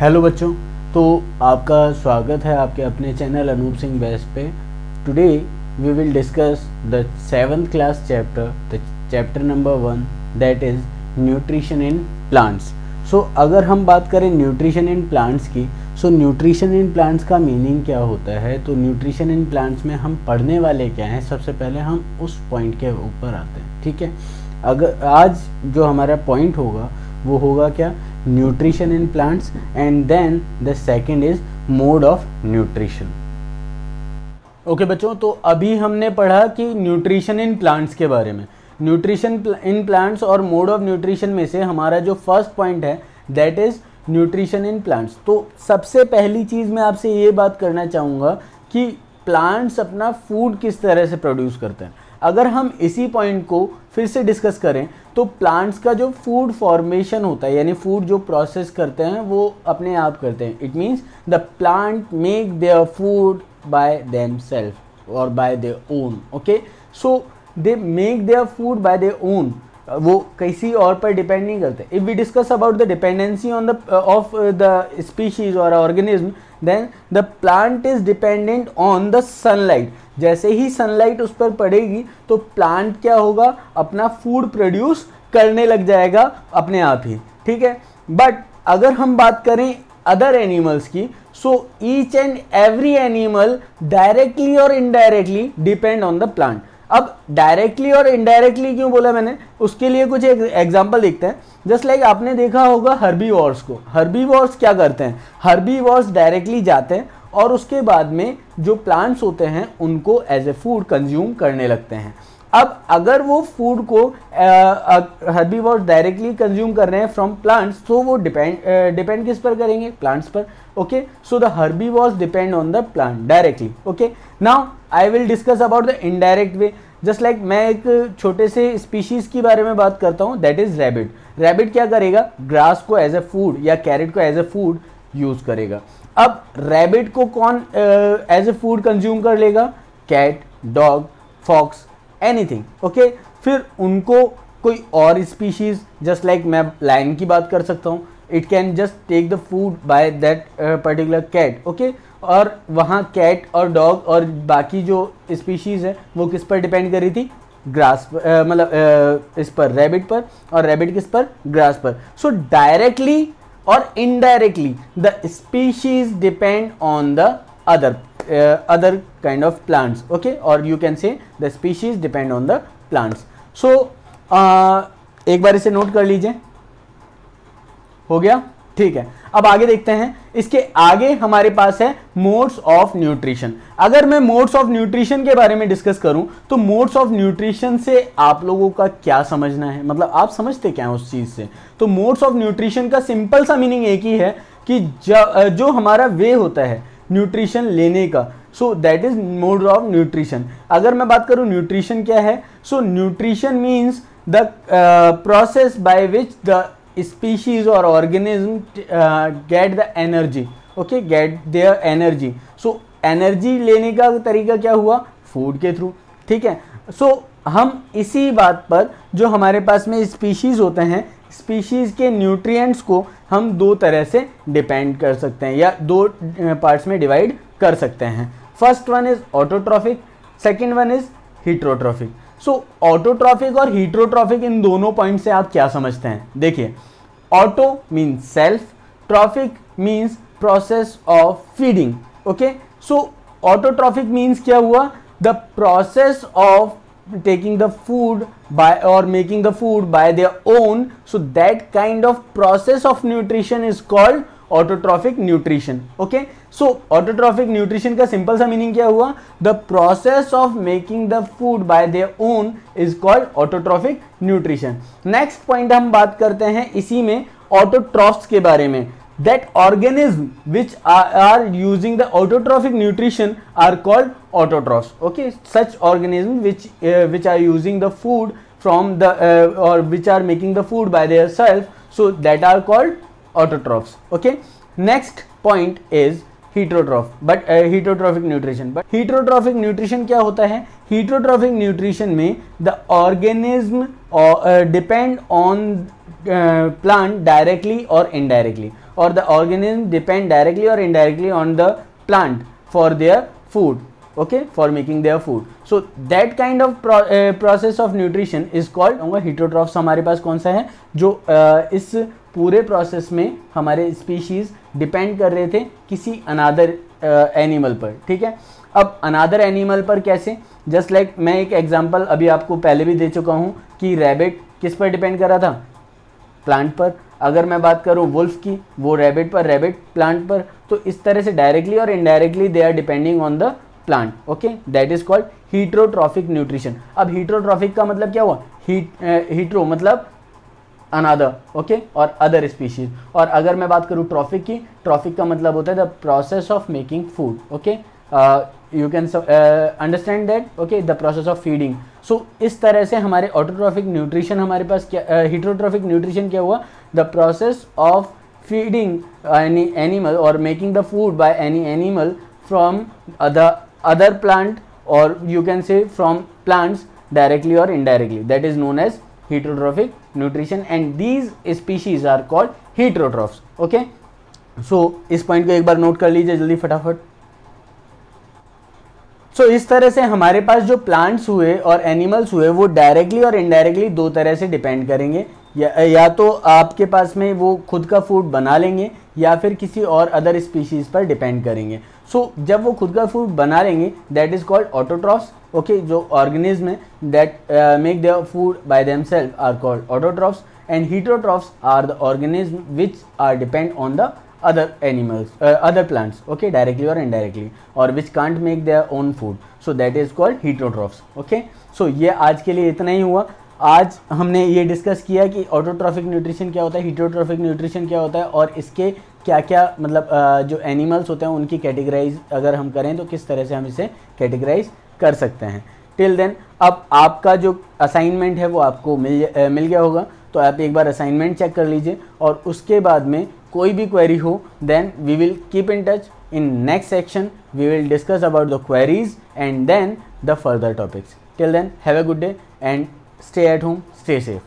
Hello बच्चों, तो आपका स्वागत है आपके अपने चैनल अनूप सिंह बेस्ट पे। Today we will discuss the 7th class chapter number 1 that is nutrition in plants. So अगर हम बात करें न्यूट्रिशन इन प्लांट्स की, सो न्यूट्रिशन इन प्लांट्स का मीनिंग क्या होता है, तो न्यूट्रिशन इन प्लांट्स में हम पढ़ने वाले क्या हैं, सबसे पहले हम उस पॉइंट के ऊपर आते हैं। ठीक है, अगर आज जो हमारा पॉइंट होगा वो होगा क्या, nutrition in plants, and then the second is mode of nutrition. Okay बच्चों, तो अभी हमने पढ़ा कि न्यूट्रिशन इन प्लांट्स के बारे में। न्यूट्रिशन इन प्लांट्स और मोड ऑफ न्यूट्रिशन में से हमारा जो फर्स्ट पॉइंट है that is nutrition in plants. तो सबसे पहली चीज़ मैं आपसे ये बात करना चाहूँगा कि प्लांट्स अपना फूड किस तरह से प्रोड्यूस करते हैं। अगर हम इसी पॉइंट को फिर से डिस्कस करें तो प्लांट्स का जो फूड फॉर्मेशन होता है, यानी फूड जो प्रोसेस करते हैं वो अपने आप करते हैं। It means the plant make their food by themselves और by their own. Okay, so they make their food by their own, वो किसी और पर डिपेंड नहीं करते। If we discuss about the dependency on the of the species और organism, then the plant is dependent on the sunlight. जैसे ही sunlight उस पर पड़ेगी तो प्लांट क्या होगा, अपना फूड प्रोड्यूस करने लग जाएगा अपने आप ही। ठीक है, बट अगर हम बात करें अदर एनिमल्स की, so each and every animal directly और indirectly depend on the plant. अब डायरेक्टली और इनडायरेक्टली क्यों बोला मैंने, उसके लिए कुछ एक एग्जांपल देखते हैं। जस्ट लाइक आपने देखा होगा हर्बीवोर्स को। हर्बीवोर्स क्या करते हैं, हर्बीवोर्स डायरेक्टली जाते हैं और उसके बाद में जो प्लांट्स होते हैं उनको एज ए फूड कंज्यूम करने लगते हैं। अब अगर वो फूड को हर्बीवोर्स डायरेक्टली कंज्यूम कर रहे हैं फ्रॉम प्लांट्स, तो वो डिपेंड किस पर करेंगे, प्लांट्स पर। Okay, so the herbivores depend on the plant directly. Okay, now I will discuss about the indirect way. Just like मैं एक छोटे से स्पीशीज के बारे में बात करता हूँ, दैट इज रैबिट। रैबिट क्या करेगा, ग्रास को एज ए फूड या कैरेट को एज ए फूड यूज करेगा। अब रैबिट को कौन एज ए फूड कंज्यूम कर लेगा, cat, dog, fox, anything. Okay, फिर उनको कोई और स्पीशीज, जस्ट लाइक मैं लायन की बात कर सकता हूँ, it can just take the food by that particular cat. Okay, और वहाँ कैट और डॉग और बाकी जो स्पीशीज है वो किस पर डिपेंड कर रही थी, ग्रास पर, मतलब इस पर रैबिट पर, और रैबिट किस पर, ग्रास पर। सो डायरेक्टली और indirectly the species depend on the other kind of plants, okay, or you can say the species depend on the plants. So एक बार इसे नोट कर लीजिए, हो गया, ठीक है। अब आगे देखते हैं, इसके आगे हमारे पास है मोड्स ऑफ न्यूट्रिशन। अगर मैं मोड्स ऑफ न्यूट्रिशन के बारे में डिस्कस करूं तो मोड्स ऑफ न्यूट्रिशन से आप लोगों का क्या समझना है, मतलब आप समझते क्या है उस चीज से। तो मोड्स ऑफ न्यूट्रिशन का सिंपल सा मीनिंग एक ही है कि जो हमारा वे होता है न्यूट्रिशन लेने का, so that is mode of nutrition. अगर मैं बात करूं न्यूट्रिशन क्या है, so nutrition means the process by which the species और organism get the energy, okay, get their energy. So energy लेने का तरीका क्या हुआ, फूड के थ्रू। ठीक है, सो हम इसी बात पर जो हमारे पास में स्पीशीज होते हैं, स्पीशीज के न्यूट्रिएंट्स को हम दो तरह से डिपेंड कर सकते हैं या दो पार्ट्स में डिवाइड कर सकते हैं। First one is autotrophic, second one is heterotrophic. So autotrophic और हीट्रोट्रॉफिक, इन दोनों पॉइंट से आप क्या समझते हैं। देखिए, auto means self, trophic means process of feeding. Okay, so autotrophic means क्या हुआ, the process of taking the food by or making the food by their own. So that kind of process of nutrition is called autotrophic nutrition. Okay, so autotrophic nutrition का simple सा meaning क्या हुआ, the process of making the food by their own is called autotrophic nutrition. Next point हम बात करते हैं इसी में autotrophs के बारे में, that organism which are using the autotrophic nutrition are called autotrophs. Okay, such organisms which are using the food from the or which are making the food by their self, so that are called autotrophs. Okay, next point is heterotroph, but heterotrophic nutrition. But heterotrophic nutrition क्या होता है, heterotrophic nutrition में the organism depend on plant directly or indirectly. or the organism depend directly or indirectly on the plant for their food, okay, for making their food. So that kind of process of nutrition is called heterotrophs. हमारे पास कौन सा है जो इस पूरे process में हमारे species depend कर रहे थे किसी अनादर एनिमल पर, ठीक है। अब अनादर एनिमल पर कैसे, जस्ट लाइक मैं एक एग्जांपल अभी आपको पहले भी दे चुका हूँ कि रैबिट किस पर डिपेंड कर रहा था, प्लांट पर। अगर मैं बात करूँ वुल्फ की, वो रैबिट पर, रैबिट प्लांट पर। तो इस तरह से डायरेक्टली और indirectly they are depending on the plant, okay, that is called heterotrophic nutrition. अब हीट्रोट्रॉफिक का मतलब क्या हुआ, हीट्रो मतलब अनदर, ओके, और अदर स्पीशीज। और अगर मैं बात करूँ ट्रॉफिक की, ट्रॉफिक का मतलब होता है the process of making food, okay, you can understand that, okay, the process of feeding. So इस तरह से हमारे ऑटोट्रॉफिक न्यूट्रिशन हमारे पास क्या, हीट्रोट्रॉफिक न्यूट्रिशन क्या हुआ, the process of feeding any animal और making the food by any animal from other plant, और you can say from plants directly और indirectly, that is known as heterotrophic nutrition and these species are called heterotrophs, okay. so इस point को एक बार note कर लीजिए जल्दी फटाफट। सो इस तरह से हमारे पास जो प्लांट्स हुए और एनिमल्स हुए वो डायरेक्टली और इनडायरेक्टली दो तरह से डिपेंड करेंगे, या तो आपके पास में वो खुद का फूड बना लेंगे या फिर किसी और अदर स्पीशीज पर डिपेंड करेंगे। सो जब वो खुद का फूड बना लेंगे that is called autotrophs, okay, जो ऑर्गेनिज्म है that make their food by themselves are called autotrophs, and heterotrophs are the organism which are depend on the other animals, other plants, okay, directly or indirectly, or which can't make their own food, so that is called heterotrophs, okay. so ये आज के लिए इतना ही हुआ। आज हमने ये discuss किया कि ऑटोट्रॉफिक न्यूट्रिशन क्या होता है, हीटरोट्रॉफिक न्यूट्रिशन क्या होता है, और इसके क्या क्या मतलब जो एनिमल्स होते हैं उनकी कैटेगराइज अगर हम करें तो किस तरह से हम इसे कैटेगराइज कर सकते हैं। टिल देन अब आपका जो असाइनमेंट है वो आपको मिल गया होगा, तो आप एक बार असाइनमेंट चेक कर लीजिए, और उसके बाद में कोई भी क्वेरी हो then we will keep in touch. In next section we will discuss about the queries and then the further topics. Till then have a good day and stay at home, stay safe.